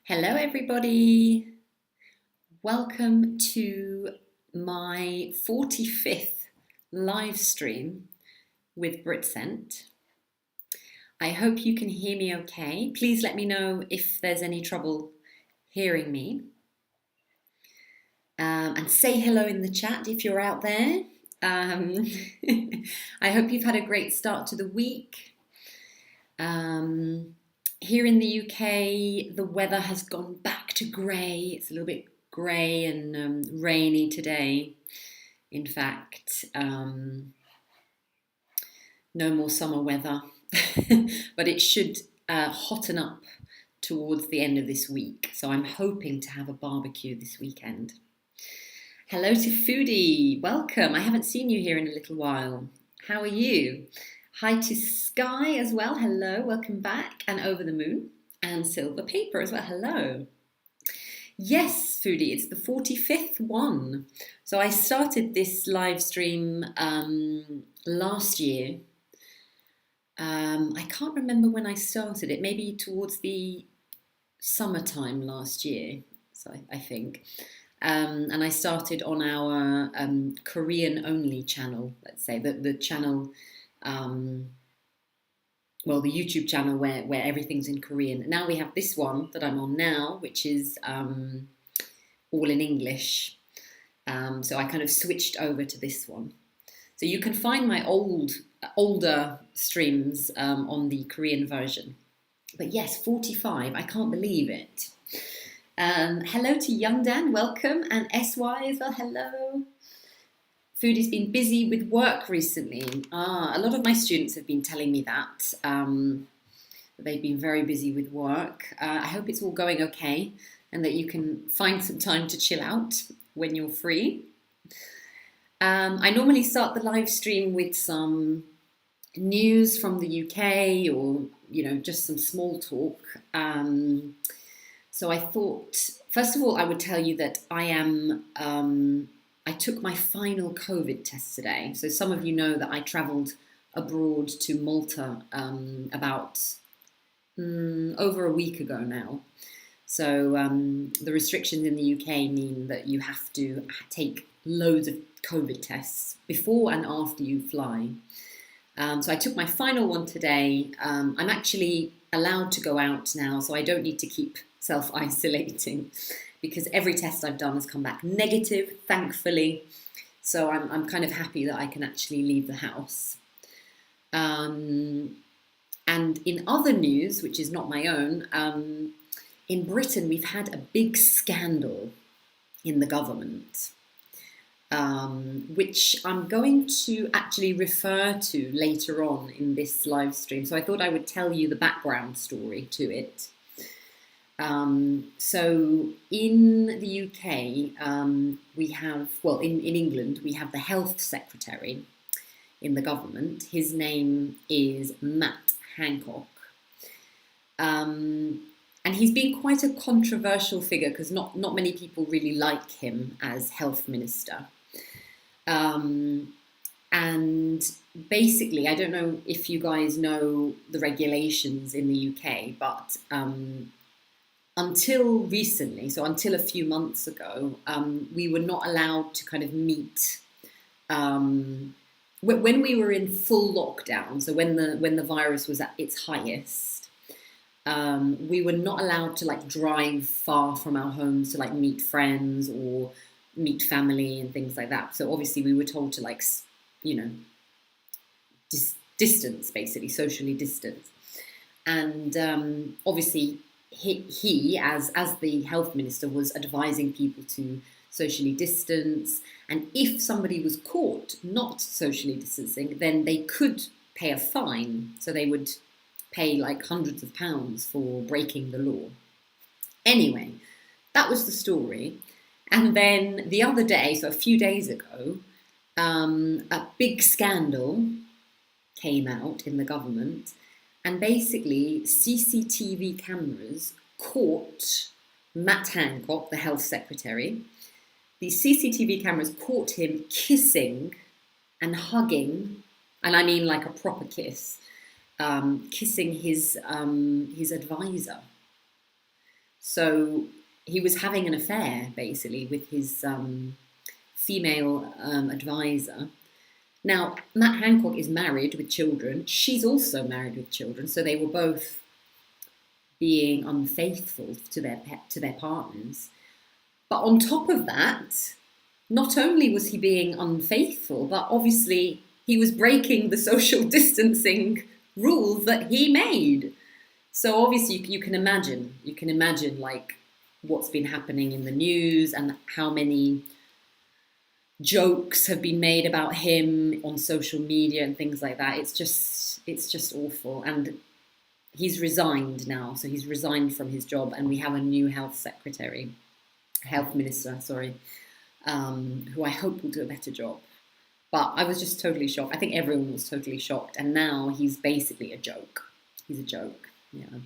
Hello, everybody. Welcome to my 45th live stream with Britcent. I hope you can hear me okay. Please let me know if there's any trouble hearing me. And say hello in the chat if you're out there. I hope you've had a great start to the week. Here in the UK, the weather has gone back to grey. It's a little bit grey and rainy today. In fact, no more summer weather, but it should hotten up towards the end of this week. So I'm hoping to have a barbecue this weekend. Hello to Foodie, welcome. I haven't seen you here in a little while. How are you? Hi to Sky as well, hello, welcome back. And Over the Moon and Silver Paper as well, hello. Yes, Foodie, it's the 45th one. So I started this live stream last year. I can't remember when I started it, maybe towards the summertime last year, so I think. And I started on our Korean only channel, let's say, the channel, well, the YouTube channel where everything's in Korean. Now we have this one that I'm on now, which is all in English. So I kind of switched over to this one. So you can find my older streams on the Korean version. But yes, 45, I can't believe it. Hello to Young Dan, welcome, and SY as well, hello. Foodie's been busy with work recently. A lot of my students have been telling me that they've been very busy with work. I hope it's all going okay and that you can find some time to chill out when you're free. I normally start the live stream with some news from the UK or, just some small talk. So I thought, first of all, I would tell you that I took my final COVID test today. So some of you know that I travelled abroad to Malta about over a week ago now. So the restrictions in the UK mean that you have to take loads of COVID tests before and after you fly. So I took my final one today. I'm actually allowed to go out now, so I don't need to keep self-isolating because every test I've done has come back negative, thankfully. So I'm kind of happy that I can actually leave the house. And in other news, which is not my own, in Britain, we've had a big scandal in the government, which I'm going to actually refer to later on in this live stream. So I thought I would tell you the background story to it. So in the UK, we have, well, in England, we have the health secretary in the government. His name is Matt Hancock. And he's been quite a controversial figure because not many people really like him as health minister. And basically, I don't know if you guys know the regulations in the UK, but until recently, so until a few months ago, we were not allowed to kind of meet when we were in full lockdown. So when the virus was at its highest, we were not allowed to drive far from our homes to meet friends or meet family and things like that. So obviously we were told to distance, basically socially distance. And obviously he as the health minister was advising people to socially distance, and if somebody was caught not socially distancing, then they could pay a fine. So they would pay hundreds of pounds for breaking the law. Anyway, that was the story. And then the other day, so a few days ago, a big scandal came out in the government. And basically, CCTV cameras caught Matt Hancock, the health secretary. The CCTV cameras caught him kissing and hugging, and I mean like a proper kiss, kissing his advisor. So he was having an affair, basically, with his female advisor. Now, Matt Hancock is married with children. She's also married with children. So they were both being unfaithful to their partners. But on top of that, not only was he being unfaithful, but obviously he was breaking the social distancing rules that he made. So obviously you can imagine like what's been happening in the news and how many jokes have been made about him on social media and things like that. It's just awful. And he's resigned now. So he's resigned from his job, and we have a new health minister, who I hope will do a better job. But I was just totally shocked. I think everyone was totally shocked. And now he's basically a joke. He's a joke. Yeah.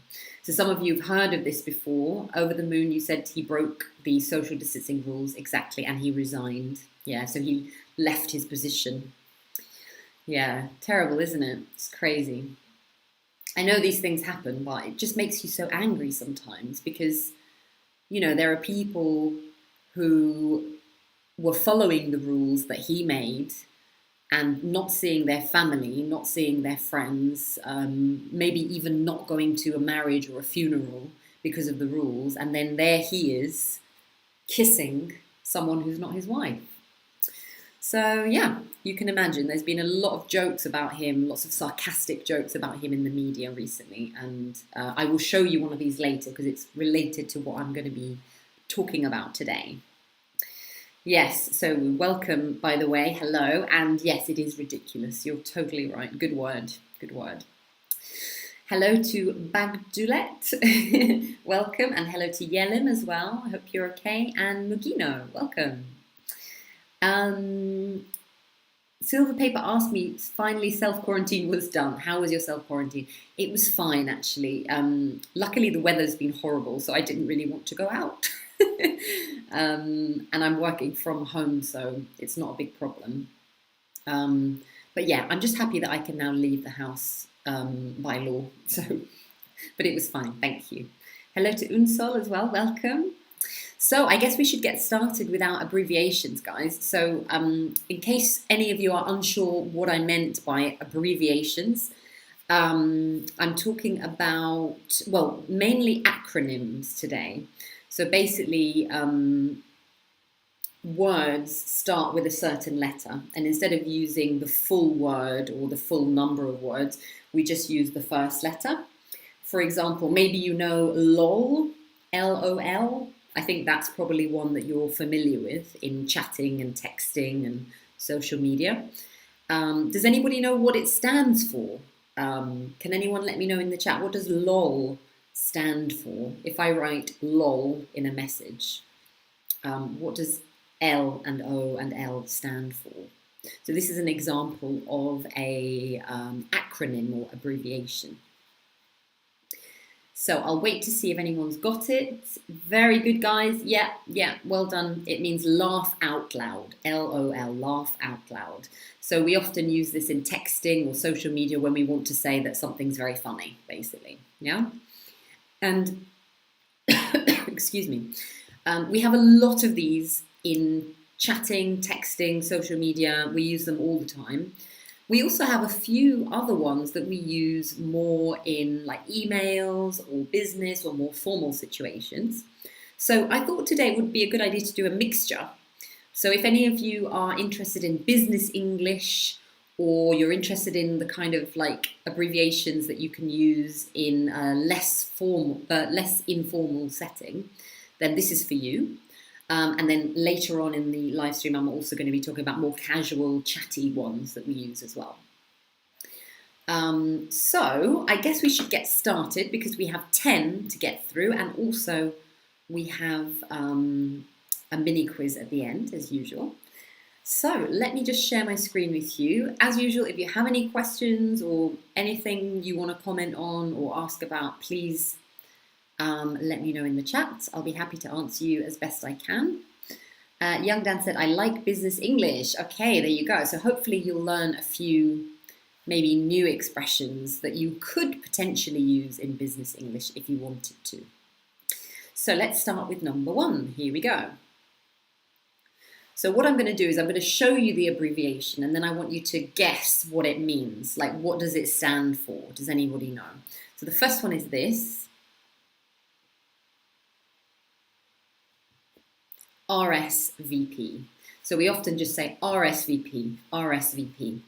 So some of you have heard of this before. Over the Moon, you said he broke the social distancing rules, exactly, and he resigned. Yeah, so he left his position. Yeah, terrible, isn't it? It's crazy. I know these things happen, but it just makes you so angry sometimes because, you know, there are people who were following the rules that he made and not seeing their family, not seeing their friends, maybe even not going to a marriage or a funeral because of the rules. And then there he is kissing someone who's not his wife. So yeah, you can imagine there's been a lot of jokes about him, lots of sarcastic jokes about him in the media recently. And I will show you one of these later because it's related to what I'm going to be talking about today. Yes, so welcome, by the way, hello. And yes, it is ridiculous. You're totally right. Good word, good word. Hello to Bagdulet, welcome. And hello to Yelim as well. I hope you're okay. And Mugino, welcome. Silver Paper asked me, finally self-quarantine was done. How was your self-quarantine? It was fine, actually. Luckily, the weather's been horrible, so I didn't really want to go out. And I'm working from home, so it's not a big problem. But yeah, I'm just happy that I can now leave the house by law. So, but it was fine, thank you. Hello to Unsol as well, welcome. So I guess we should get started with our abbreviations, guys. So in case any of you are unsure what I meant by abbreviations, I'm talking about, well, mainly acronyms today. So basically, words start with a certain letter, and instead of using the full word or the full number of words, we just use the first letter. For example, maybe you know LOL, L-O-L. I think that's probably one that you're familiar with in chatting and texting and social media. Does anybody know what it stands for? Can anyone let me know in the chat? What does LOL stand for? If I write LOL in a message, what does L and O and L stand for? So this is an example of a acronym or abbreviation. So I'll wait to see if anyone's got it. Very good, guys. Yeah, well done. It means laugh out loud. L-O-L, laugh out loud. So we often use this in texting or social media when we want to say that something's very funny, basically. Yeah? And, excuse me, we have a lot of these in chatting, texting, social media. We use them all the time. We also have a few other ones that we use more in like emails or business or more formal situations. So I thought today would be a good idea to do a mixture. So if any of you are interested in business English, or you're interested in the kind of like abbreviations that you can use in a less informal setting, then this is for you. And then later on in the live stream, I'm also going to be talking about more casual, chatty ones that we use as well. So I guess we should get started because we have 10 to get through, and also we have a mini quiz at the end, as usual. So let me just share my screen with you. As usual, if you have any questions or anything you want to comment on or ask about, please let me know in the chat. I'll be happy to answer you as best I can. Young Dan said, I like business English. Okay, there you go. So hopefully you'll learn a few maybe new expressions that you could potentially use in business English if you wanted to. So let's start with number 1. Here we go. So what I'm going to do is I'm going to show you the abbreviation, and then I want you to guess what it means. Like, what does it stand for? Does anybody know? So the first one is this. RSVP. So we often just say RSVP, RSVP.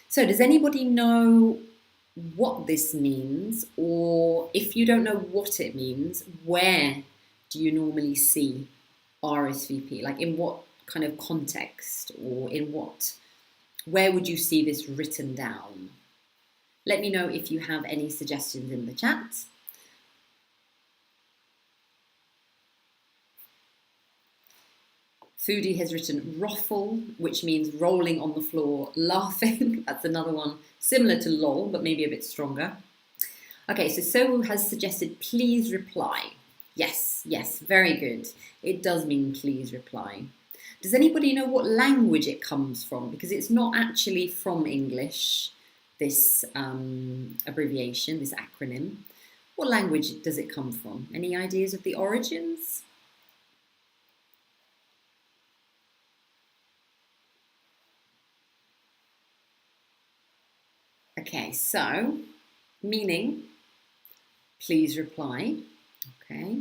So does anybody know what this means? Or if you don't know what it means, where do you normally see RSVP? Like in what kind of context, or where would you see this written down? Let me know if you have any suggestions in the chat. Foodie has written ruffle, which means rolling on the floor, laughing. That's another one, similar to lol, but maybe a bit stronger. Okay, so Sohu has suggested please reply. Yes, yes, very good. It does mean please reply. Does anybody know what language it comes from? Because it's not actually from English, this abbreviation, this acronym. What language does it come from? Any ideas of the origins? Okay, so meaning, please reply. Okay.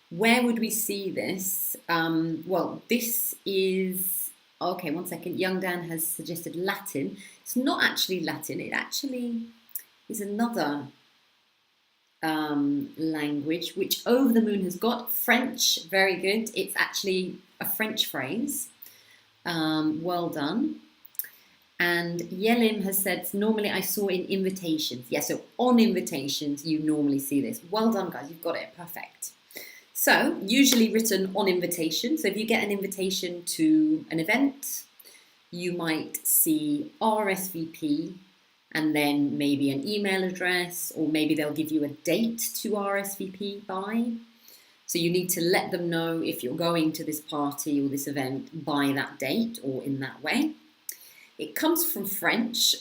Where would we see this? Well, this is, okay, one second. Young Dan has suggested Latin. It's not actually Latin. It actually is another language, which Over the Moon has got. French, very good. It's actually a French phrase. Well done. And Yelim has said, normally I saw in invitations. Yeah, so on invitations, you normally see this. Well done, guys. You've got it. Perfect. So, usually written on invitation. So if you get an invitation to an event, you might see RSVP and then maybe an email address, or maybe they'll give you a date to RSVP by. So you need to let them know if you're going to this party or this event by that date or in that way. It comes from French.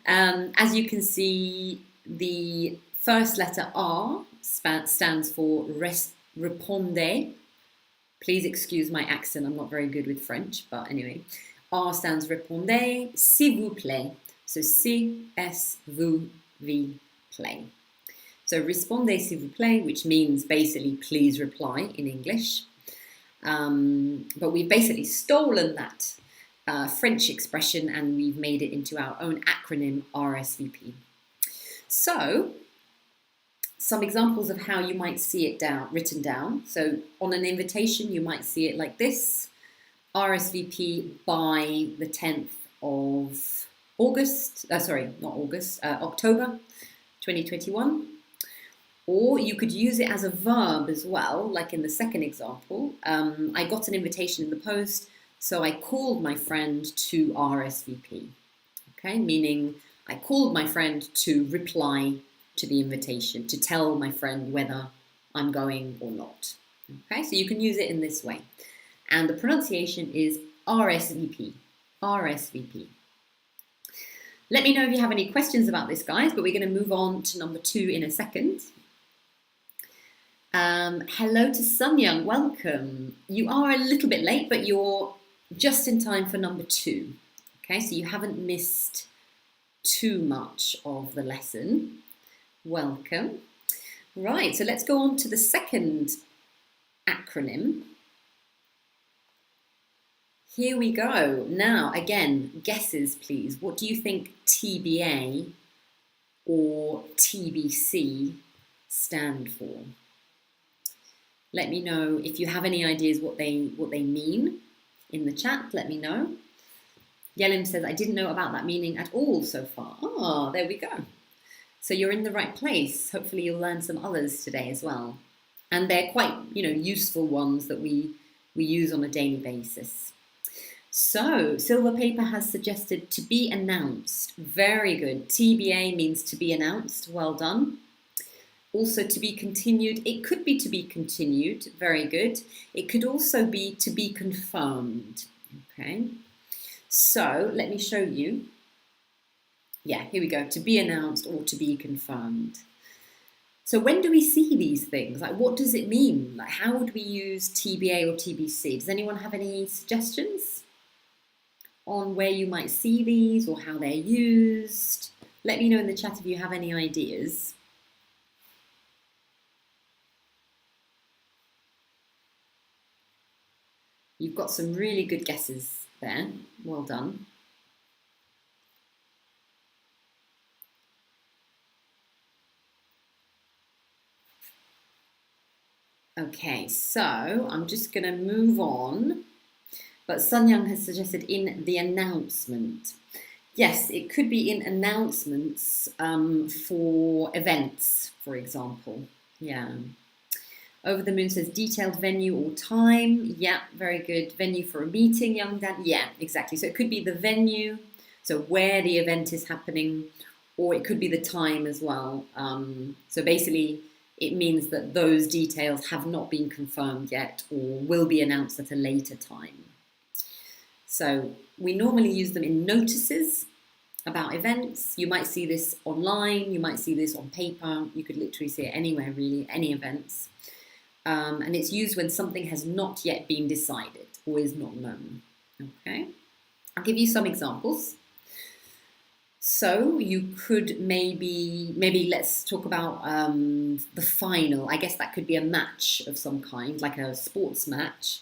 As you can see, the first letter R stands for répondez. Please excuse my accent, I'm not very good with French, but anyway. R stands répondez, s'il vous plaît. So C-S-V-V-plaît. So répondez s'il vous plaît, which means basically please reply in English. But we've basically stolen that French expression and we've made it into our own acronym RSVP. So, some examples of how you might see it written down. So, on an invitation, you might see it like this: RSVP by the 10th of August. October 2021. Or you could use it as a verb as well, like in the second example. I got an invitation in the post, so I called my friend to RSVP. Okay, meaning I called my friend to reply to the invitation, to tell my friend whether I'm going or not. Okay, so you can use it in this way. And the pronunciation is RSVP. RSVP. Let me know if you have any questions about this, guys, but we're going to move on to number 2 in a second. Hello to Sun Young, welcome. You are a little bit late, but you're just in time for number 2. Okay, so you haven't missed too much of the lesson. Welcome. Right, so let's go on to the second acronym. Here we go. Now, again, guesses, please. What do you think TBA or TBC stand for? Let me know if you have any ideas what they mean in the chat. Let me know. Yelim says, I didn't know about that meaning at all so far. Ah, there we go. So you're in the right place. Hopefully you'll learn some others today as well. And they're quite, useful ones that we use on a daily basis. So, Silver Paper has suggested to be announced. Very good. TBA means to be announced. Well done. Also to be continued. It could be to be continued. Very good. It could also be to be confirmed. Okay. So, let me show you. Yeah, here we go. To be announced or to be confirmed. So when do we see these things? Like, what does it mean? Like, how would we use TBA or TBC? Does anyone have any suggestions on where you might see these or how they're used? Let me know in the chat if you have any ideas. You've got some really good guesses there. Well done. Okay, so I'm just going to move on. But Sun Young has suggested in the announcement. Yes, it could be in announcements for events, for example. Yeah. Over the Moon says detailed venue or time. Yeah, very good. Venue for a meeting, Young Dan. Yeah, exactly. So it could be the venue, so where the event is happening, or it could be the time as well. So basically, it means that those details have not been confirmed yet or will be announced at a later time. So we normally use them in notices about events. You might see this online, you might see this on paper, you could literally see it anywhere really, any events. And it's used when something has not yet been decided or is not known. Okay, I'll give you some examples. So you could maybe let's talk about the final. I guess that could be a match of some kind, like a sports match.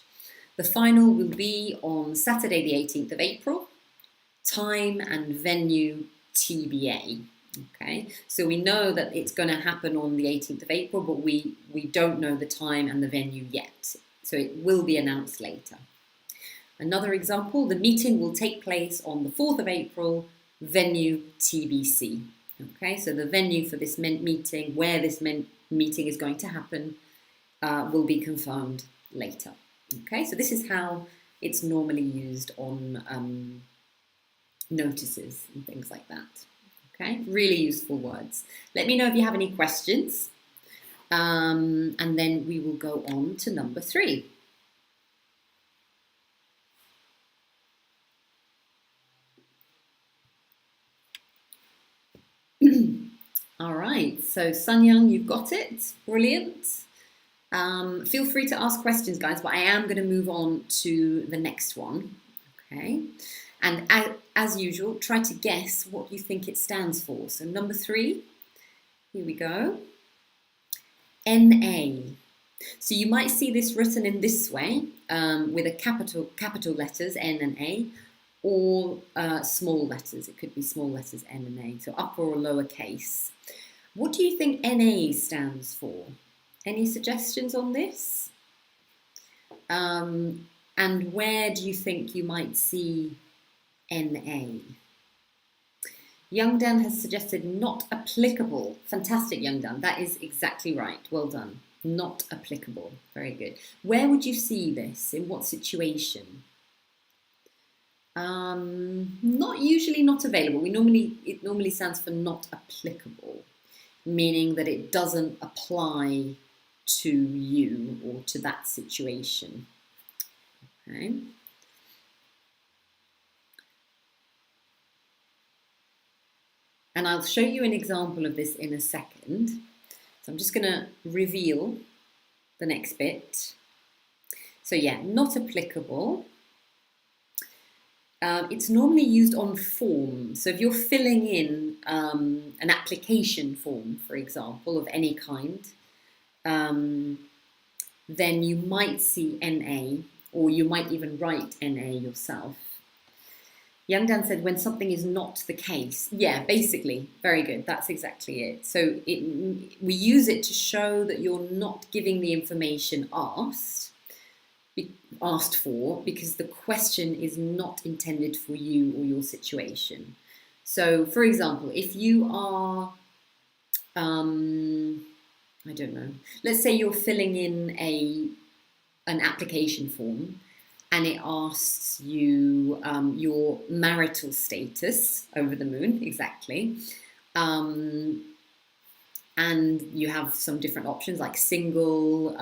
The final will be on Saturday the 18th of April, time and venue TBA. Okay, so we know that it's going to happen on the 18th of April, but we don't know the time and the venue yet. So it will be announced later. Another example, the meeting will take place on the 4th of April, venue TBC. Okay, so the venue for this meeting, where this meeting is going to happen, will be confirmed later. Okay, so this is how it's normally used on notices and things like that. Okay, really useful words. Let me know if you have any questions, and then we will go on to number 3. All right, so Sun Young, you've got it. Brilliant. Feel free to ask questions, guys, but I am going to move on to the next one. Okay, and as usual, try to guess what you think it stands for. So number 3, here we go. NA. So you might see this written in this way, with a capital letters N and A, or small letters. It could be small letters N and A, so upper or lower case. What do you think NA stands for? Any suggestions on this? And where do you think you might see NA? Young Dan has suggested not applicable. Fantastic, Young Dan. That is exactly right. Well done. Not applicable. Very good. Where would you see this? In what situation? Not usually not available. It normally stands for not applicable, meaning that it doesn't apply to you or to that situation. Okay. And I'll show you an example of this in a second. So I'm just going to reveal the next bit. So yeah, not applicable. It's normally used on forms. So if you're filling in an application form, for example, of any kind, then you might see NA, or you might even write NA yourself. Young Dan said, when something is not the case. Yeah, basically, very good. That's exactly it. So we use it to show that you're not giving the information asked for, because the question is not intended for you or your situation. So, for example, if you are, I don't know, let's say you're filling in an application form, and it asks you your marital status, over the moon, exactly. And you have some different options like single,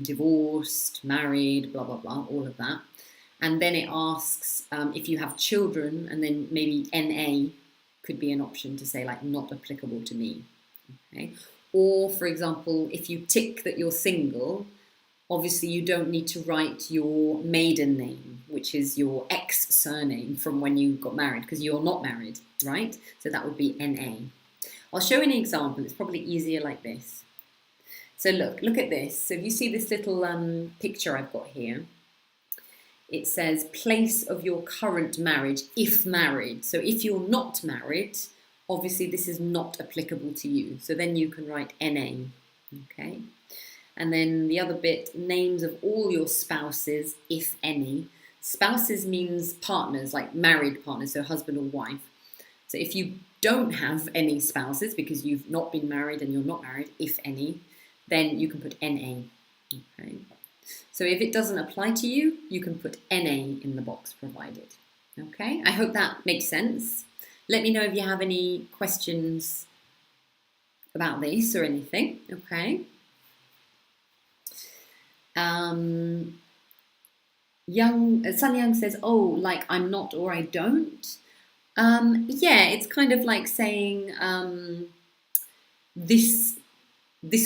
divorced, married, blah, blah, blah, all of that. And then it asks if you have children, and then maybe NA could be an option to say like not applicable to me. Okay. Or, for example, if you tick that you're single, obviously you don't need to write your maiden name, which is your ex surname from when you got married, because you're not married, right? So that would be NA. I'll show you an example. It's probably easier like this. So look at this. So if you see this little picture I've got here, it says place of your current marriage, if married. So if you're not married, obviously this is not applicable to you. So then you can write NA, okay? And then the other bit, names of all your spouses, if any. Spouses means partners, like married partners, so husband or wife. So if you don't have any spouses because you've not been married and you're not married, if any, then you can put NA, okay? So if it doesn't apply to you, you can put NA in the box provided, okay? I hope that makes sense. Let me know if you have any questions about this or anything, okay? Sun Young says, oh, like I'm not or I don't. Yeah, it's kind of like saying this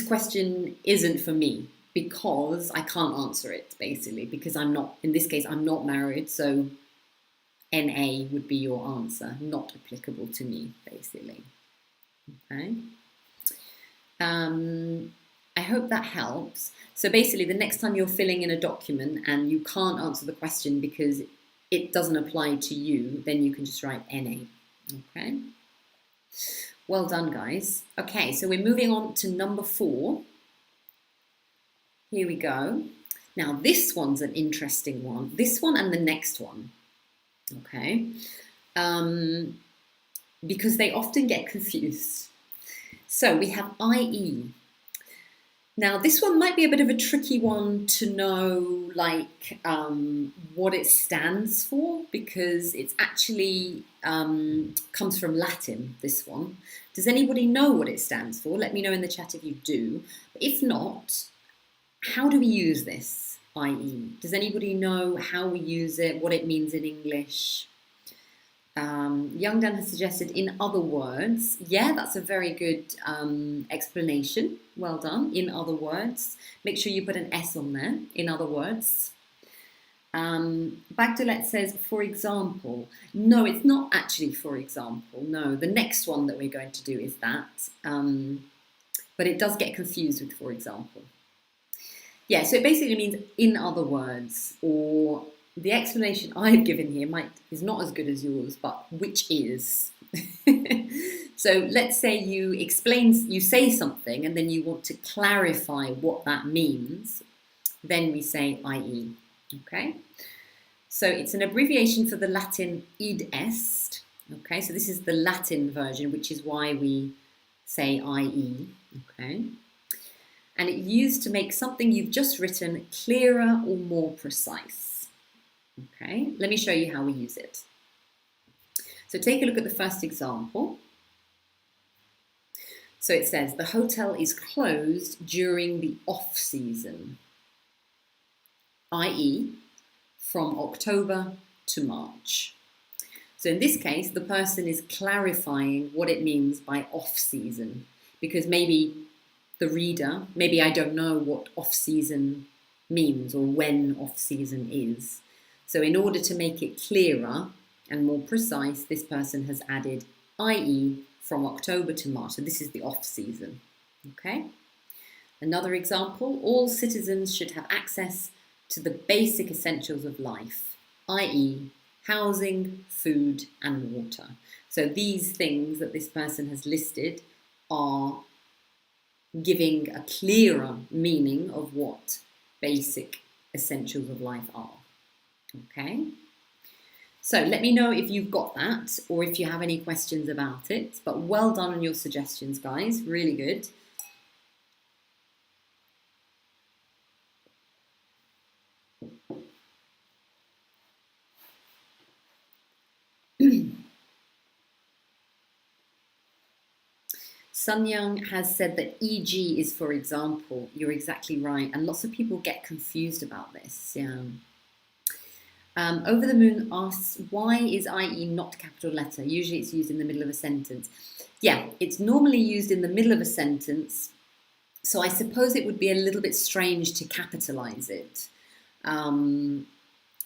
question isn't for me because I can't answer it, basically, because I'm not, in this case, I'm not married, so NA would be your answer, not applicable to me, basically. Okay. I hope that helps. So basically, the next time you're filling in a document and you can't answer the question because it doesn't apply to you, then you can just write NA, okay? Well done, guys. Okay, so we're moving on to number 4. Here we go. Now, this one's an interesting one. This one and the next one, okay? Because they often get confused. So we have IE. Now, this one might be a bit of a tricky one to know, like, what it stands for, because it's actually comes from Latin, this one. Does anybody know what it stands for? Let me know in the chat if you do. If not, how do we use this, IE? Does anybody know how we use it, what it means in English? Young Dan has suggested in other words. Yeah, that's a very good explanation. Well done. In other words. Make sure you put an S on there. In other words. Bagdalet says, for example. No, it's not actually for example. No, the next one that we're going to do is that. But it does get confused with for example. Yeah, so it basically means in other words, or the explanation I've given here is not as good as yours, but which is. So let's say you say something and then you want to clarify what that means, then we say IE, okay? So it's an abbreviation for the Latin id est, okay? So this is the Latin version, which is why we say IE, okay? And it's used to make something you've just written clearer or more precise. Okay, let me show you how we use it. So take a look at the first example. So it says, the hotel is closed during the off-season, i.e. from October to March. So in this case, the person is clarifying what it means by off-season, because maybe the reader, maybe I don't know what off-season means or when off-season is. So in order to make it clearer and more precise, this person has added IE from October to March. So this is the off-season, okay? Another example, all citizens should have access to the basic essentials of life, i.e. housing, food, and water. So these things that this person has listed are giving a clearer meaning of what basic essentials of life are. Okay, so let me know if you've got that or if you have any questions about it, but well done on your suggestions, guys, really good. Sun Young has said that EG is for example. You're exactly right, and lots of people get confused about this. Yeah. Over the Moon asks, why is IE not capital letter? Usually it's used in the middle of a sentence. Yeah, it's normally used in the middle of a sentence So I suppose it would be a little bit strange to capitalize it.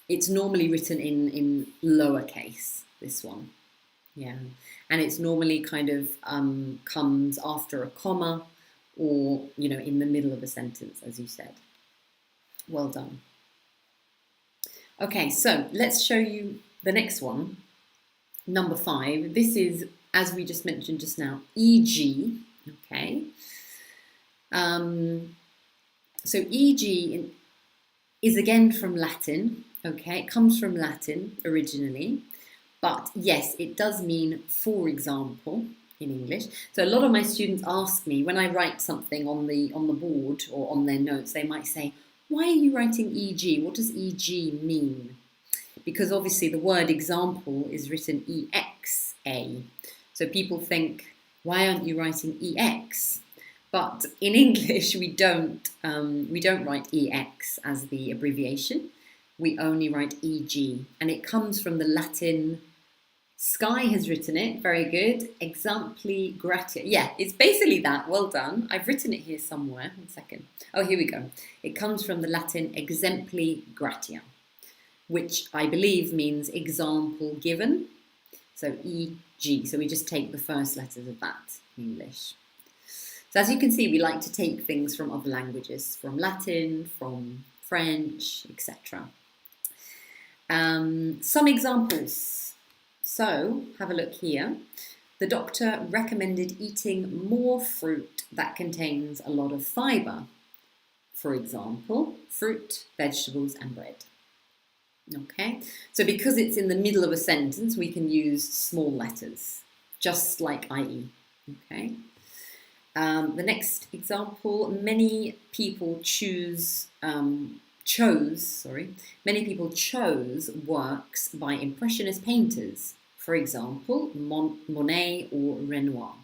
It's normally written in lowercase, this one. Yeah. And it's normally kind of comes after a comma or, you know, in the middle of a sentence, as you said. Well done. Okay, so let's show you the next one. Number 5. This is, as we just mentioned just now, e.g. Okay. So e.g. is again from Latin. Okay, it comes from Latin originally. But yes, it does mean for example in English. So a lot of my students ask me when I write something on the board or on their notes, they might say, "Why are you writing e.g.? What does e.g. mean?" Because obviously the word example is written exa. So people think, "Why aren't you writing ex?" But in English we don't write ex as the abbreviation. We only write eg, and it comes from the Latin. Sky has written it, very good. Exempli gratia. Yeah, it's basically that. Well done. I've written it here somewhere. 1 second. Oh, here we go. It comes from the Latin exempli gratia, which I believe means example given. So eg. So we just take the first letters of that in English. So as you can see, we like to take things from other languages, from Latin, from French, etc. Some examples. So, have a look here. The doctor recommended eating more fruit that contains a lot of fibre. For example, fruit, vegetables and bread. Okay, so because it's in the middle of a sentence, we can use small letters, just like IE. Okay. The next example, many people chose works by Impressionist painters, for example, Monet or Renoir.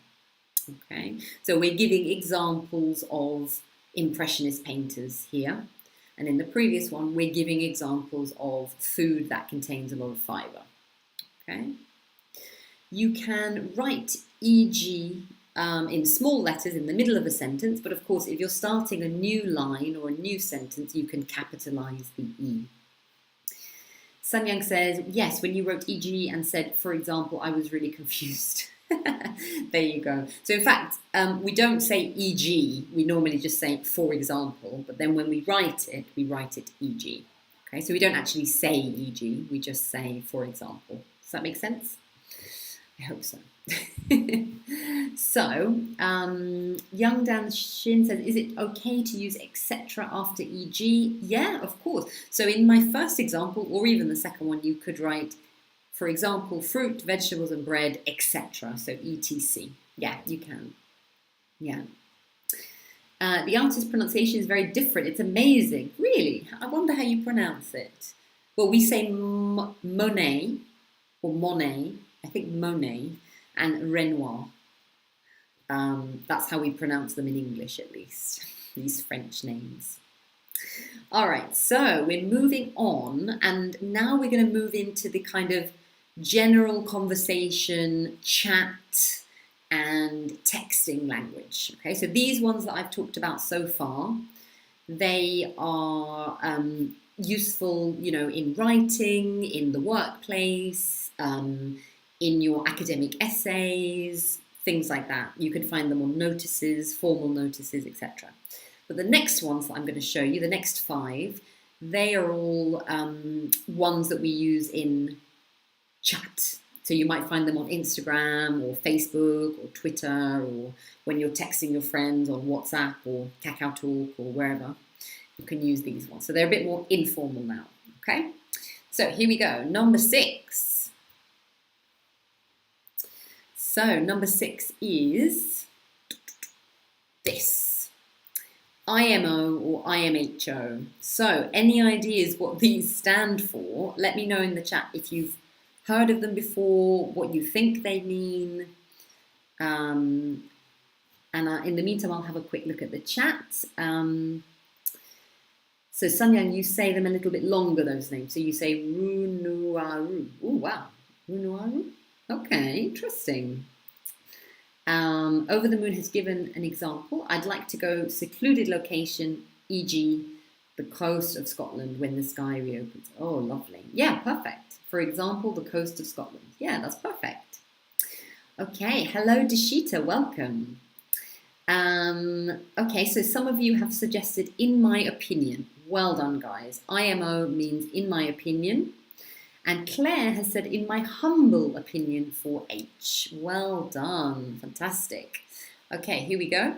Okay, so we're giving examples of Impressionist painters here, and in the previous one, we're giving examples of food that contains a lot of fibre. Okay, you can write e.g. In small letters in the middle of a sentence, but of course, if you're starting a new line or a new sentence, you can capitalize the E. Sanyang says, yes, when you wrote e.g. and said, for example, I was really confused. There you go. So in fact, we don't say e.g. We normally just say, for example, but then when we write it e.g. Okay, so we don't actually say e.g. We just say, for example. Does that make sense? I hope so. So, Young Dan Shin says, is it okay to use etc. after eg? Yeah, of course. So in my first example, or even the second one, you could write, for example, fruit, vegetables and bread, etc. So etc. Yeah, you can. Yeah. The artist's pronunciation is very different. It's amazing. Really? I wonder how you pronounce it. Well, we say Monet or Monet. I think Monet and Renoir. That's how we pronounce them in English, at least, these French names. All right, so we're moving on, and now we're going to move into the kind of general conversation, chat, and texting language. Okay, so these ones that I've talked about so far, they are useful, you know, in writing, in the workplace, in your academic essays, things like that. You can find them on notices, formal notices, etc. But the next ones that I'm going to show you, the next 5, they are all ones that we use in chat. So you might find them on Instagram or Facebook or Twitter, or when you're texting your friends on WhatsApp or Kakao Talk or wherever. You can use these ones. So they're a bit more informal now. Okay? So here we go. Number 6. So number 6 is this, IMO or IMHO. So any ideas what these stand for? Let me know in the chat if you've heard of them before, what you think they mean. And in the meantime, I'll have a quick look at the chat. So Sanyang, you say them a little bit longer, those names. So you say Runuaru. Oh, wow. Runuaru? Okay, interesting. Over the Moon has given an example. I'd like to go secluded location, e.g. the coast of Scotland when the sky reopens. Oh, lovely. Yeah, perfect. For example, the coast of Scotland. Yeah, that's perfect. Okay, hello Deshita, welcome. Okay, so some of you have suggested in my opinion. Well done, guys. IMO means in my opinion. And Claire has said, in my humble opinion for H. Well done. Fantastic. Okay, here we go.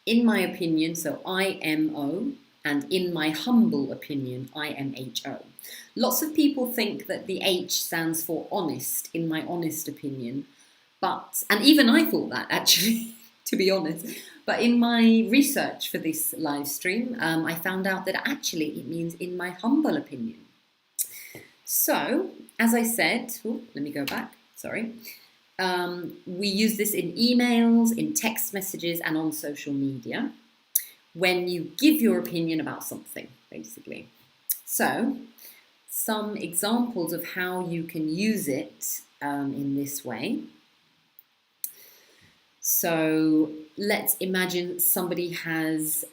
In my opinion, so IMO, and in my humble opinion, IMHO. Lots of people think that the H stands for honest, in my honest opinion. But, and even I thought that actually, to be honest. But in my research for this live stream, I found out that actually it means in my humble opinion. So, as I said, let me go back, sorry. We use this in emails, in text messages, and on social media when you give your opinion about something, basically. So, some examples of how you can use it in this way. So let's imagine somebody has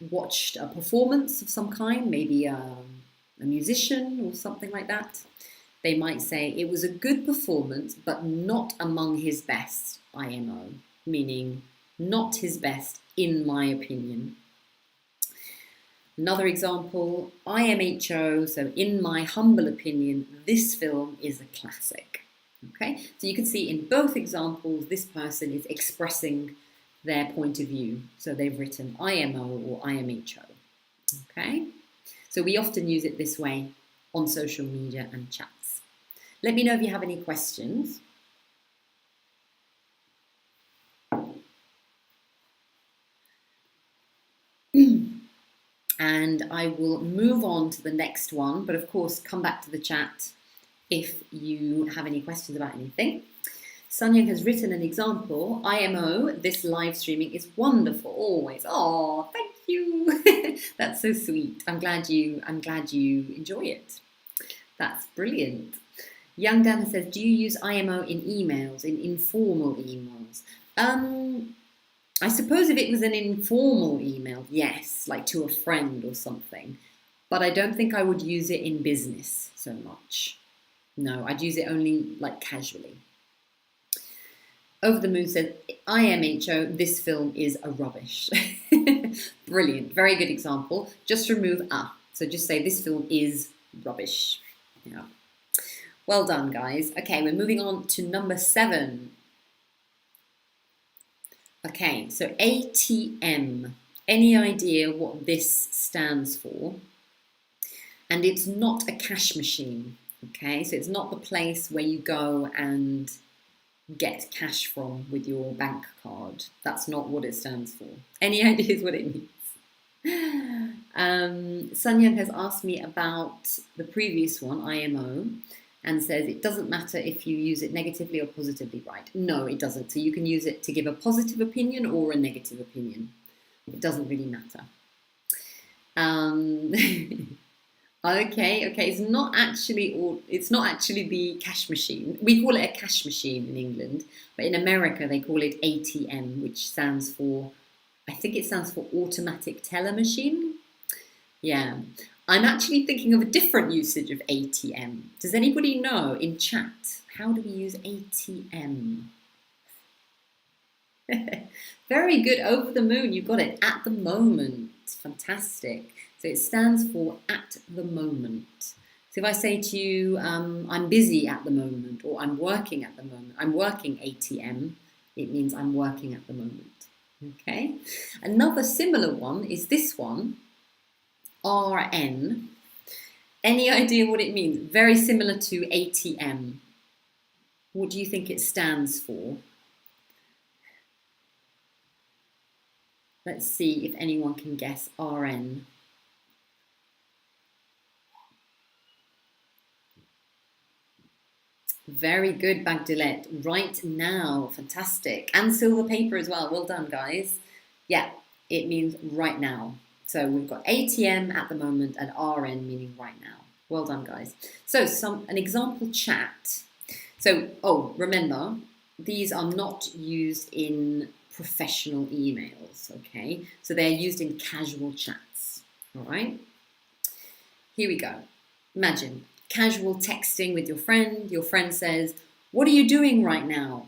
watched a performance of some kind, maybe a musician or something like that. They might say, it was a good performance, but not among his best, IMO, meaning not his best, in my opinion. Another example, IMHO, so in my humble opinion, this film is a classic. Okay, so you can see in both examples, this person is expressing their point of view. So they've written IMO or IMHO. Okay, so we often use it this way on social media and chats. Let me know if you have any questions. And I will move on to the next one, but of course, come back to the chat if you have any questions about anything. Sanyang has written an example. IMO, this live streaming is wonderful, always. Oh, thank you. That's so sweet. I'm glad you enjoy it. That's brilliant. Young Dan says, do you use IMO in emails, in informal emails? I suppose if it was an informal email, yes, like to a friend or something. But I don't think I would use it in business so much. No, I'd use it only like casually. Over the Moon says, IMHO, this film is a rubbish. Brilliant, very good example. Just remove a. So just say this film is rubbish. Yeah. Well done, guys. Okay, we're moving on to number 7. Okay, so ATM. Any idea what this stands for? And it's not a cash machine. Okay, so it's not the place where you go and get cash from with your bank card. That's not what it stands for. Any ideas what it means? Sanyang has asked me about the previous one, IMO, and says it doesn't matter if you use it negatively or positively, right? No, it doesn't. So you can use it to give a positive opinion or a negative opinion. It doesn't really matter. Okay. It's not actually the cash machine. We call it a cash machine in England, but in America they call it ATM, which stands for, I think it stands for automatic teller machine. Yeah. I'm actually thinking of a different usage of ATM. Does anybody know in chat, how do we use ATM? Very good, Over the Moon, you got it, at the moment. Fantastic. So it stands for at the moment. So if I say to you, I'm busy at the moment, or I'm working at the moment, I'm working ATM, it means I'm working at the moment. Okay. Another similar one is this one, RN. Any idea what it means? Very similar to ATM. What do you think it stands for? Let's see if anyone can guess RN. Very good, Bagdilette. Right now. Fantastic. And silver paper as well. Well done, guys. Yeah, it means right now. So we've got ATM at the moment and RN meaning right now. Well done, guys. So an example chat. So, remember, these are not used in professional emails, okay? So they're used in casual chats, all right? Here we go. Imagine casual texting with your friend. Your friend says, "What are you doing right now?"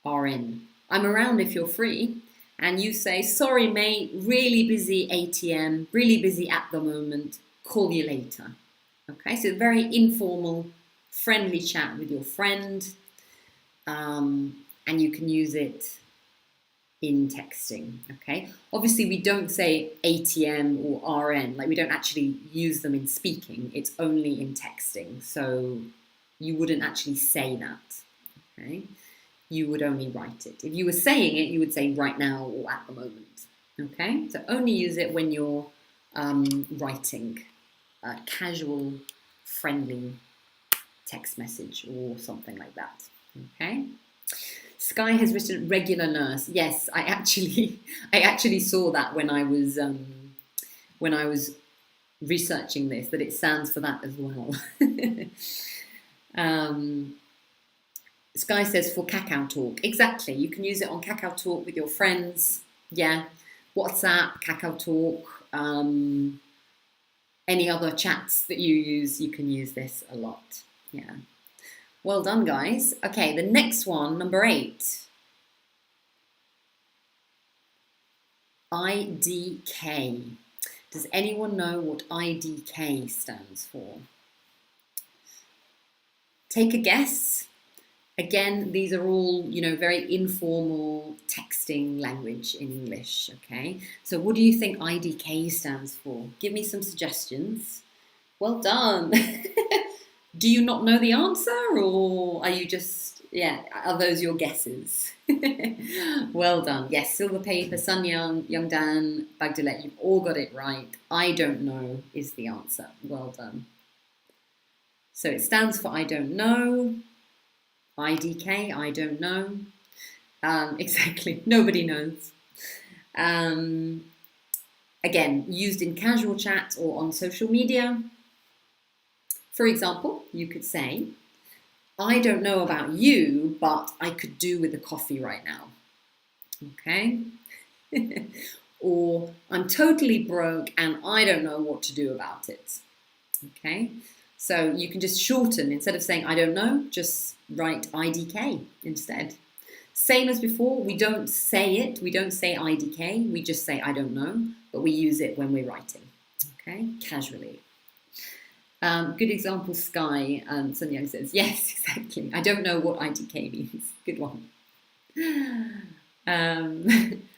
RN. "I'm around if you're free." And you say, "Sorry, mate, really busy ATM, really busy at the moment, call you later." Okay, so very informal, friendly chat with your friend. And you can use it in texting, okay? Obviously, we don't say ATM or RN, like we don't actually use them in speaking, it's only in texting. So you wouldn't actually say that, okay? You would only write it. If you were saying it, you would say right now or at the moment, okay? So only use it when you're writing a casual, friendly text message or something like that, okay? Sky has written regular nurse. Yes, I actually saw that when I was researching this, that it stands for that as well. Sky says for Kakao Talk. Exactly, you can use it on Kakao Talk with your friends. Yeah, WhatsApp, Kakao Talk, any other chats that you use, you can use this a lot. Yeah. Well done, guys. Okay, the next one, number 8. IDK. Does anyone know what IDK stands for? Take a guess. Again, these are all, very informal texting language in English, okay? So what do you think IDK stands for? Give me some suggestions. Well done. Do you not know the answer, or are you just, are those your guesses? Well done. Yes, Silver Paper, Sun Young, Young Dan, Bagdalet, you've all got it right. I don't know is the answer. Well done. So it stands for I don't know. IDK, I don't know. Exactly, nobody knows. Again, used in casual chats or on social media. For example, you could say, "I don't know about you, but I could do with a coffee right now." Okay? Or, "I'm totally broke and I don't know what to do about it." Okay? So you can just shorten, instead of saying "I don't know," just write IDK instead. Same as before, we don't say it, we don't say IDK, we just say "I don't know," but we use it when we're writing, okay, casually. Good example, Sky. Sun Young says, yes, exactly. I don't know what IDK means. Good one.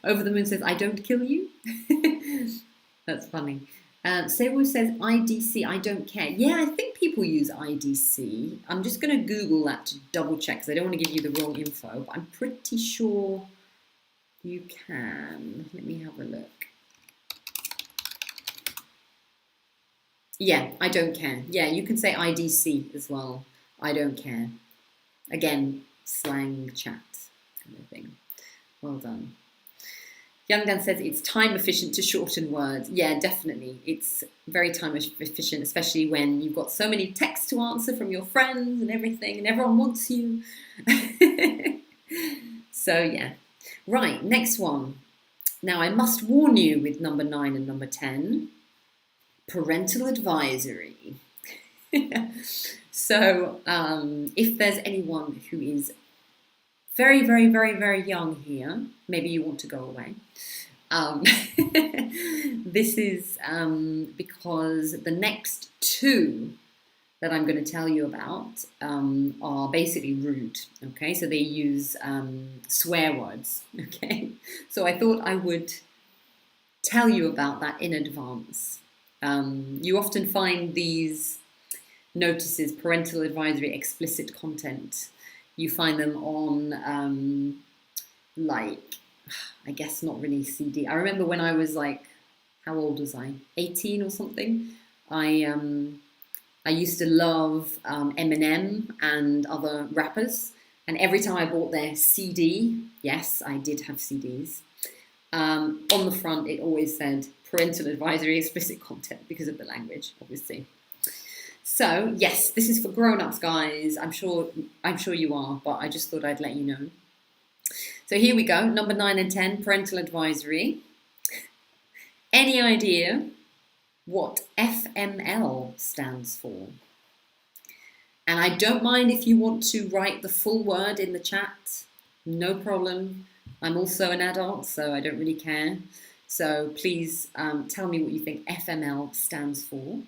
Over the Moon says, I don't kill you. That's funny. Sewu says, IDC, I don't care. Yeah, I think people use IDC. I'm just going to Google that to double check because I don't want to give you the wrong info, but I'm pretty sure you can. Let me have a look. Yeah, I don't care. Yeah, you can say IDC as well. I don't care. Again, slang chat kind of thing. Well done. Young Dan says it's time efficient to shorten words. Yeah, definitely. It's very time efficient, especially when you've got so many texts to answer from your friends and everything, and everyone wants you. So, yeah. Right, next one. Now, I must warn you with number 9 and number 10. Parental advisory. So, if there's anyone who is very, very, very, very young here, maybe you want to go away. This is because the next 2 that I'm going to tell you about are basically rude, okay? So they use swear words, okay? So I thought I would tell you about that in advance. You often find these notices, parental advisory, explicit content. You find them on, I guess not really CD. I remember when I was how old was I? 18 or something. I used to love Eminem and other rappers. And every time I bought their CD, yes, I did have CDs, on the front it always said parental advisory, explicit content, because of the language, obviously. So yes, this is for grown-ups, guys. I'm sure you are, but I just thought I'd let you know. So here we go, number 9 and 10, parental advisory. Any idea what FML stands for? And I don't mind if you want to write the full word in the chat, no problem. I'm also an adult, so I don't really care. So please tell me what you think FML stands for.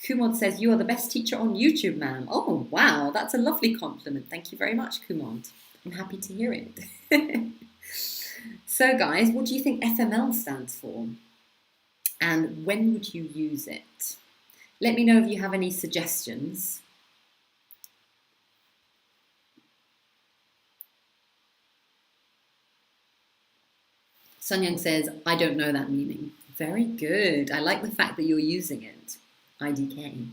Kumon says, you are the best teacher on YouTube, ma'am. Oh, wow, that's a lovely compliment. Thank you very much, Kumon. I'm happy to hear it. So, guys, what do you think FML stands for? And when would you use it? Let me know if you have any suggestions. Sun Young says, I don't know that meaning. Very good. I like the fact that you're using it. IDK.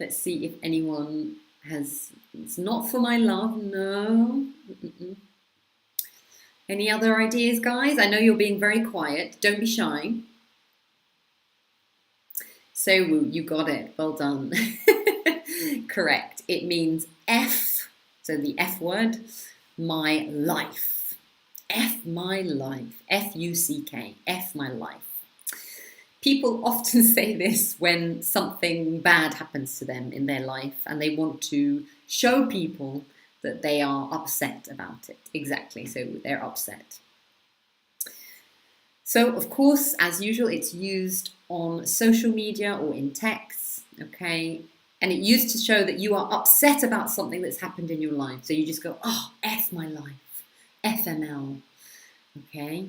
Let's see if anyone has... It's not for my love, no. Any other ideas, guys? I know you're being very quiet. Don't be shy. So Woo, you got it. Well done. Correct. It means F, so the F word, my life. F my life. F-U-C-K. F my life. People often say this when something bad happens to them in their life and they want to show people that they are upset about it. Exactly, so they're upset. So, of course, as usual, it's used on social media or in texts, okay? And it used to show that you are upset about something that's happened in your life. So you just go, oh, F my life, FML, okay?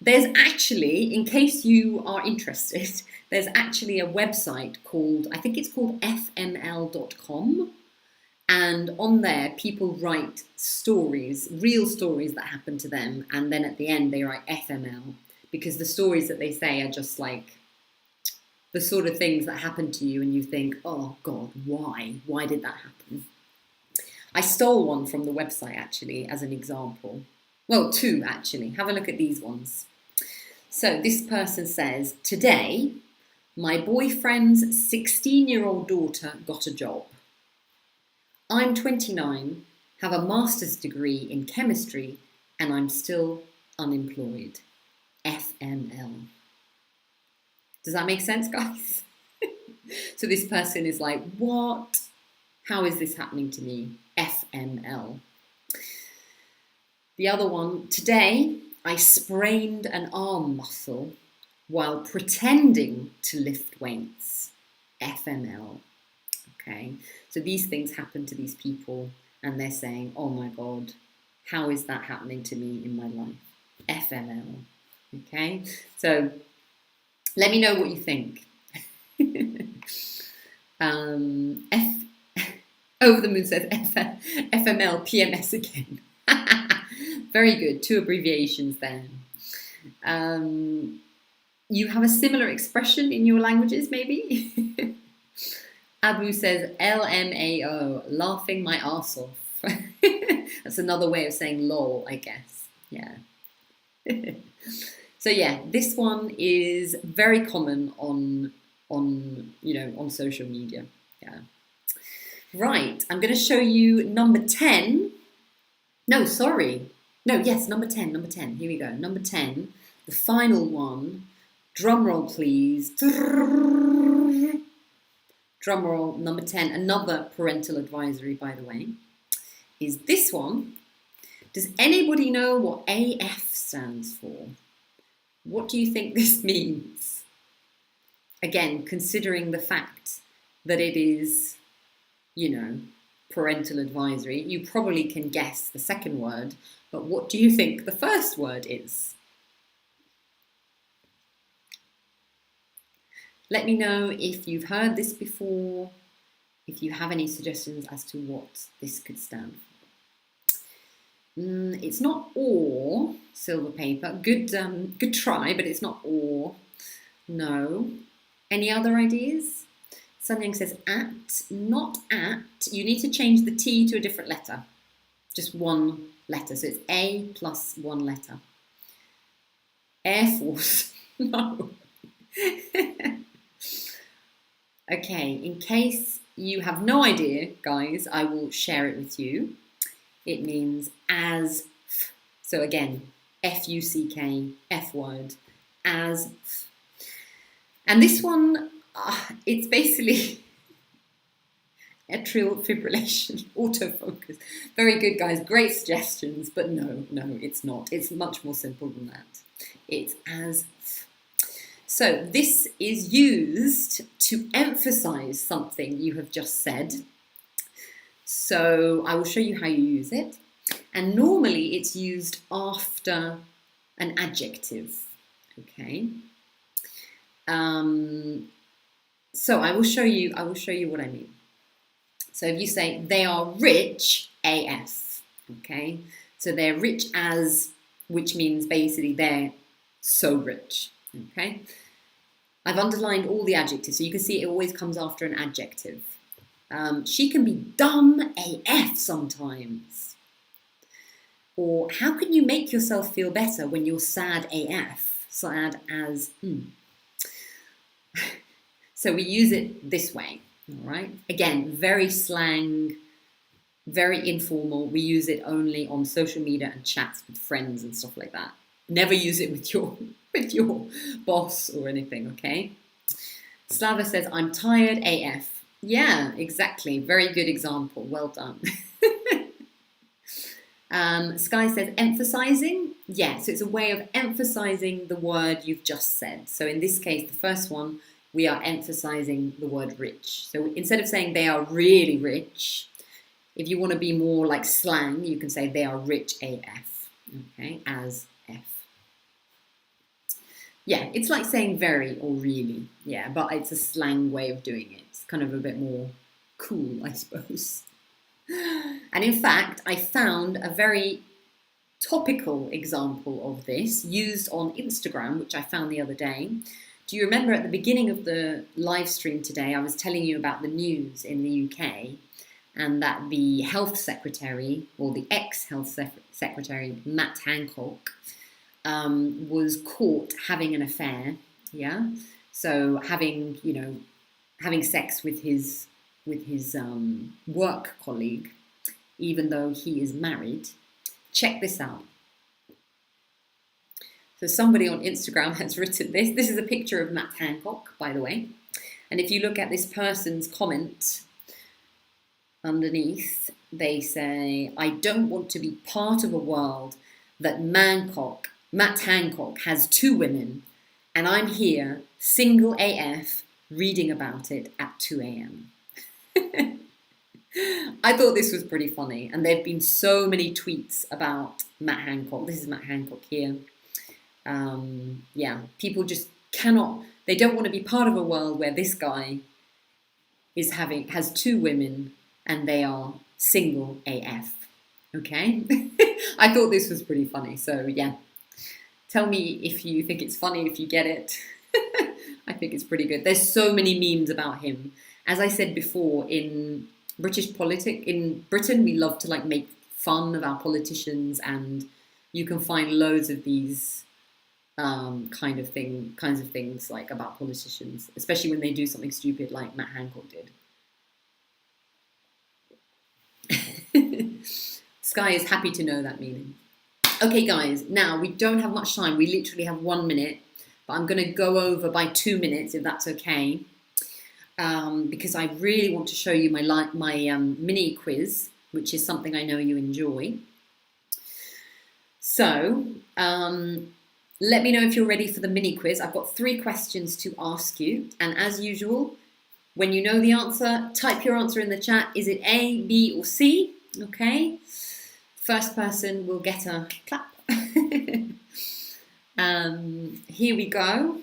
There's actually, in case you are interested, there's actually a website called, I think it's called fml.com. And on there, people write stories, real stories that happen to them. And then at the end, they write FML, because the stories that they say are just like the sort of things that happen to you. And you think, oh, God, why? Why did that happen? I stole one from the website, actually, as an example. Well, 2, actually. Have a look at these ones. So this person says, today, my boyfriend's 16-year-old daughter got a job. I'm 29, have a master's degree in chemistry, and I'm still unemployed. FML. Does that make sense, guys? So this person is like, what? How is this happening to me? FML. The other one, today I sprained an arm muscle while pretending to lift weights. FML. Okay, so these things happen to these people and they're saying, oh my God, how is that happening to me in my life? FML. Okay, so let me know what you think. Over the Moon says FML PMS again. Very good, 2 abbreviations there. You have a similar expression in your languages, maybe? Abu says LMAO, laughing my arse off. That's another way of saying lol, I guess. Yeah. So yeah, this one is very common on social media. Yeah. Right, I'm going to show you number 10. No, sorry. No, yes, number 10. Here we go. Number 10, the final one. Drum roll, please. Drum roll, number 10, another parental advisory, by the way, is this one. Does anybody know what AF stands for? What do you think this means? Again, considering the fact that it is, parental advisory, you probably can guess the second word, but what do you think the first word is? Let me know if you've heard this before, if you have any suggestions as to what this could stand for. It's not or, silver paper. Good try, but it's not or. No. Any other ideas? Sunyang says at, not at. You need to change the T to a different letter. Just one letter. So it's A plus one letter. Air Force. No. Okay, in case you have no idea, guys, I will share it with you. It means as. So again, F-U-C-K, F word, as. And this one, it's basically atrial fibrillation, autofocus. Very good, guys. Great suggestions, but no, it's not. It's much more simple than that. It's as. So this is used to emphasize something you have just said. So I will show you how you use it. And normally it's used after an adjective. Okay. So I will show you what I mean. So if you say they are rich AF, okay? So they're rich as, which means basically they're so rich, okay? I've underlined all the adjectives, so you can see it always comes after an adjective. She can be dumb AF sometimes. Or how can you make yourself feel better when you're sad AF? Sad as. So we use it this way, all right? Again, very slang, very informal. We use it only on social media and chats with friends and stuff like that. Never use it with your boss or anything, okay? Slava says, I'm tired AF. Yeah, exactly. Very good example. Well done. Sky says, emphasizing. Yeah, so it's a way of emphasizing the word you've just said. So in this case, the first one, we are emphasizing the word rich. So instead of saying they are really rich, if you want to be more like slang, you can say they are rich AF, okay, as F. Yeah, it's like saying very or really, yeah, but it's a slang way of doing it. It's kind of a bit more cool, I suppose. And in fact, I found a very topical example of this used on Instagram, which I found the other day. Do you remember at the beginning of the live stream today, I was telling you about the news in the UK and that the health secretary, or the ex-health secretary, Matt Hancock, was caught having an affair, yeah? So having sex with his work colleague, even though he is married. Check this out. So somebody on Instagram has written this. This is a picture of Matt Hancock, by the way. And if you look at this person's comment underneath, they say, I don't want to be part of a world that Matt Hancock has 2 women, and I'm here, single AF, reading about it at 2 a.m. I thought this was pretty funny, and there have been so many tweets about Matt Hancock. This is Matt Hancock here. Yeah, people just they don't want to be part of a world where this guy has 2 women and they are single AF. Okay? I thought this was pretty funny. So yeah, tell me if you think it's funny, if you get it. I think it's pretty good. There's so many memes about him. As I said before, in in Britain, we love to like make fun of our politicians, and you can find loads of these kinds of things like about politicians, especially when they do something stupid like Matt Hancock did. Sky is happy to know that meaning. Okay, guys, now we don't have much time. We literally have 1 minute, but I'm going to go over by 2 minutes if that's okay, because I really want to show you my mini quiz, which is something I know you enjoy. So let me know if you're ready for the mini quiz. I've got 3 questions to ask you, and as usual, when you know the answer, type your answer in the chat. Is it A, B, or C? Okay. First person will get a clap. Here we go.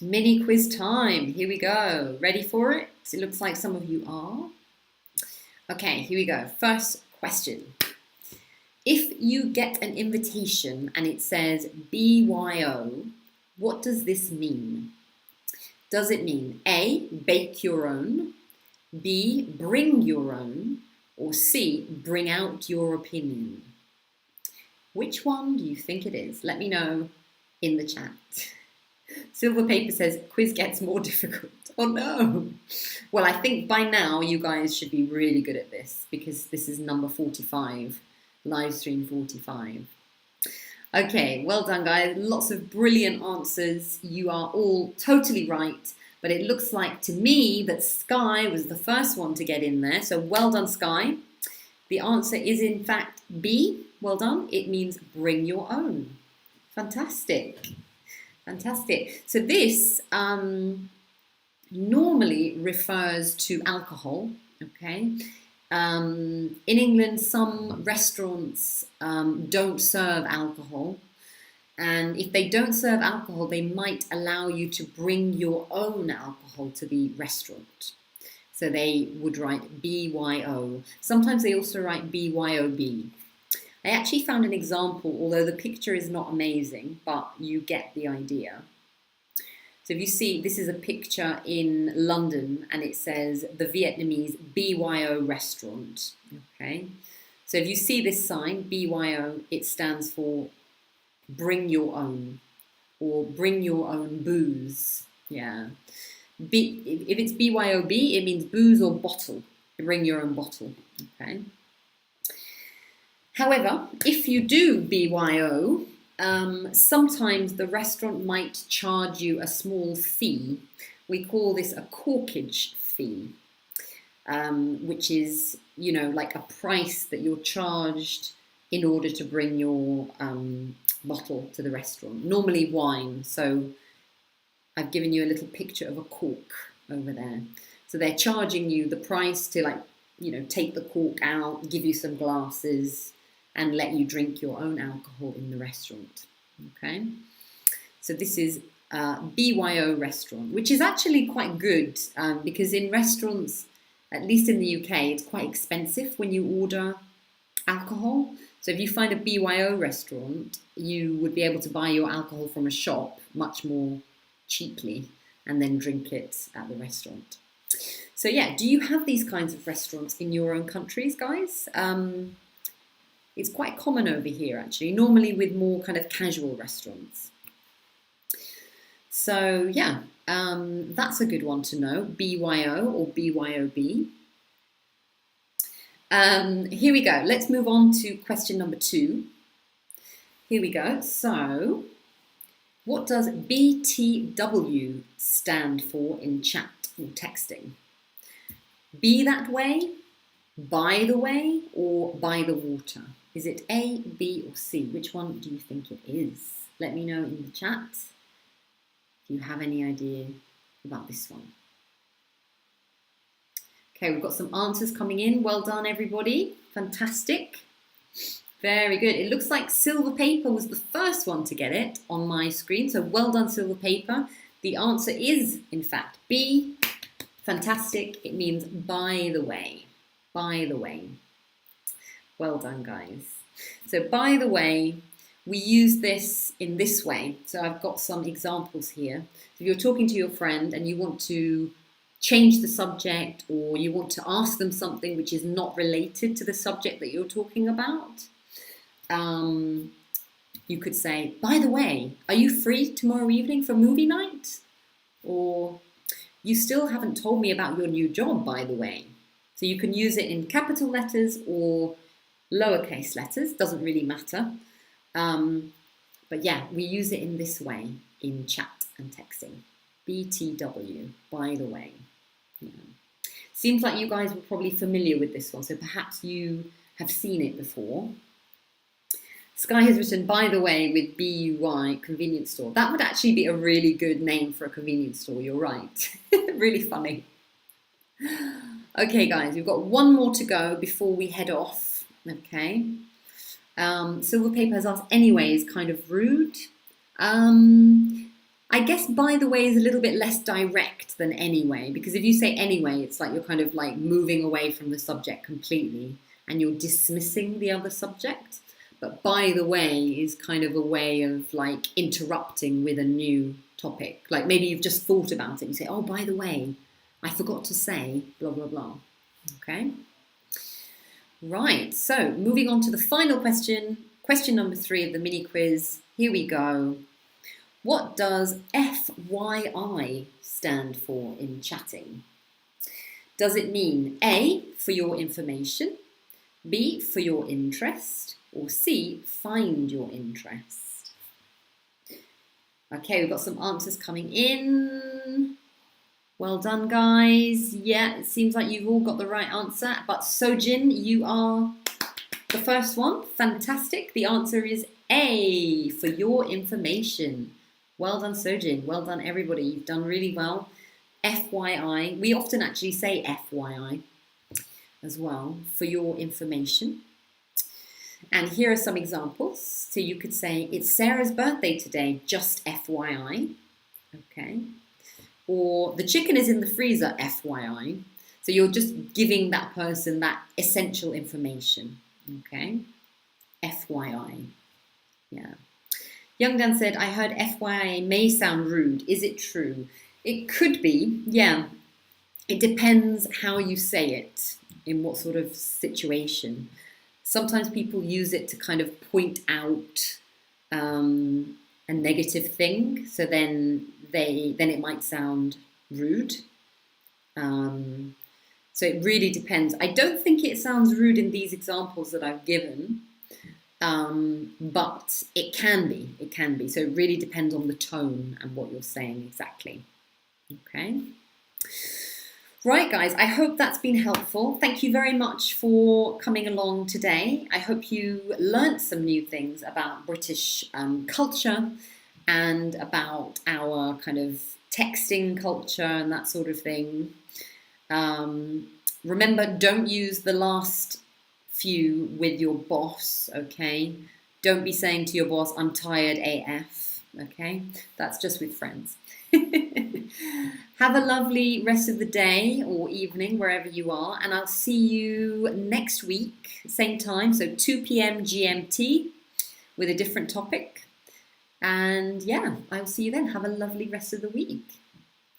Mini quiz time. Here we go. Ready for it? It looks like some of you are. Okay, here we go. First question. If you get an invitation and it says BYO, what does this mean? Does it mean A, bake your own, B, bring your own, or C, bring out your opinion? Which one do you think it is? Let me know in the chat. Silver Paper says, quiz gets more difficult. Oh no. Well, I think by now you guys should be really good at this, because this is number 45. Live stream 45. Okay, well done, guys. Lots of brilliant answers. You are all totally right. But it looks like to me that Sky was the first one to get in there. So well done, Sky. The answer is in fact B. Well done. It means bring your own. Fantastic. Fantastic. So this normally refers to alcohol, okay? In England, some restaurants don't serve alcohol. And if they don't serve alcohol, they might allow you to bring your own alcohol to the restaurant. So they would write BYO. Sometimes they also write BYOB. I actually found an example, although the picture is not amazing, but you get the idea. So if you see, this is a picture in London and it says the Vietnamese BYO restaurant, okay? So if you see this sign, BYO, it stands for bring your own, or bring your own booze, yeah. If it's BYOB, it means booze or bottle, bring your own bottle, okay? However, if you do BYO, sometimes the restaurant might charge you a small fee. We call this a corkage fee, which is, you know, like a price that you're charged in order to bring your bottle to the restaurant. Normally wine, so I've given you a little picture of a cork over there. So they're charging you the price to, like, you know, take the cork out, give you some glasses, and let you drink your own alcohol in the restaurant, okay? So this is BYO restaurant, which is actually quite good because in restaurants, at least in the UK, it's quite expensive when you order alcohol. So if you find a BYO restaurant, you would be able to buy your alcohol from a shop much more cheaply and then drink it at the restaurant. So yeah, do you have these kinds of restaurants in your own countries, guys? It's quite common over here, actually, normally with more kind of casual restaurants. So yeah, that's a good one to know, BYO or BYOB. Here we go. Let's move on to question number 2. Here we go. So, what does BTW stand for in chat or texting? Be that way, by the way, or by the water? Is it A, B, or C? Which one do you think it is? Let me know in the chat if you have any idea about this one. Okay, we've got some answers coming in. Well done, everybody. Fantastic. Very good. It looks like Silver Paper was the first one to get it on my screen. So well done, Silver Paper. The answer is, in fact, B. Fantastic. It means by the way. By the way. Well done, guys. So by the way, we use this in this way. So I've got some examples here. So if you're talking to your friend and you want to change the subject, or you want to ask them something which is not related to the subject that you're talking about, you could say, by the way, are you free tomorrow evening for movie night? Or, you still haven't told me about your new job, by the way. So you can use it in capital letters or lowercase letters, doesn't really matter. But yeah, we use it in this way in chat and texting. BTW, by the way. Yeah. Seems like you guys were probably familiar with this one, so perhaps you have seen it before. Sky has written, by the way, with BUY, convenience store. That would actually be a really good name for a convenience store, you're right. Really funny. Okay, guys, we've got one more to go before we head off, okay? Silver Paper has asked, anyway, is kind of rude. I guess by the way is a little bit less direct than anyway, because if you say anyway, it's like you're kind of like moving away from the subject completely and you're dismissing the other subject. But by the way is kind of a way of like interrupting with a new topic. Like maybe you've just thought about it and you say, oh, by the way, I forgot to say blah, blah, blah. Okay. Right. So moving on to the final question, question number 3 of the mini quiz. Here we go. What does FYI stand for in chatting? Does it mean A, for your information, B, for your interest, or C, find your interest. Okay, we've got some answers coming in. Well done, guys. Yeah, it seems like you've all got the right answer, but Sojin, you are the first one. Fantastic. The answer is A, for your information. Well done, Sojin. Well done, everybody. You've done really well. FYI. We often actually say FYI as well, for your information. And here are some examples. So you could say, it's Sarah's birthday today, just FYI. Okay. Or the chicken is in the freezer, FYI. So you're just giving that person that essential information. Okay. FYI. Yeah. Young Dan said, I heard FYI may sound rude. Is it true? It could be, yeah. It depends how you say it, in what sort of situation. Sometimes people use it to kind of point out a negative thing, so then it might sound rude. So it really depends. I don't think it sounds rude in these examples that I've given, but it can be. It can be. So it really depends on the tone and what you're saying exactly. Okay. Right, guys, I hope that's been helpful. Thank you very much for coming along today. I hope you learnt some new things about British culture and about our kind of texting culture and that sort of thing. Remember, don't use the last few with your boss, okay? Don't be saying to your boss, I'm tired AF, okay? That's just with friends. Have a lovely rest of the day or evening, wherever you are, and I'll see you next week, same time, so 2 p.m. GMT with a different topic. And yeah, I'll see you then. Have a lovely rest of the week.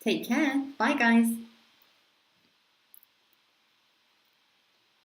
Take care. Bye, guys.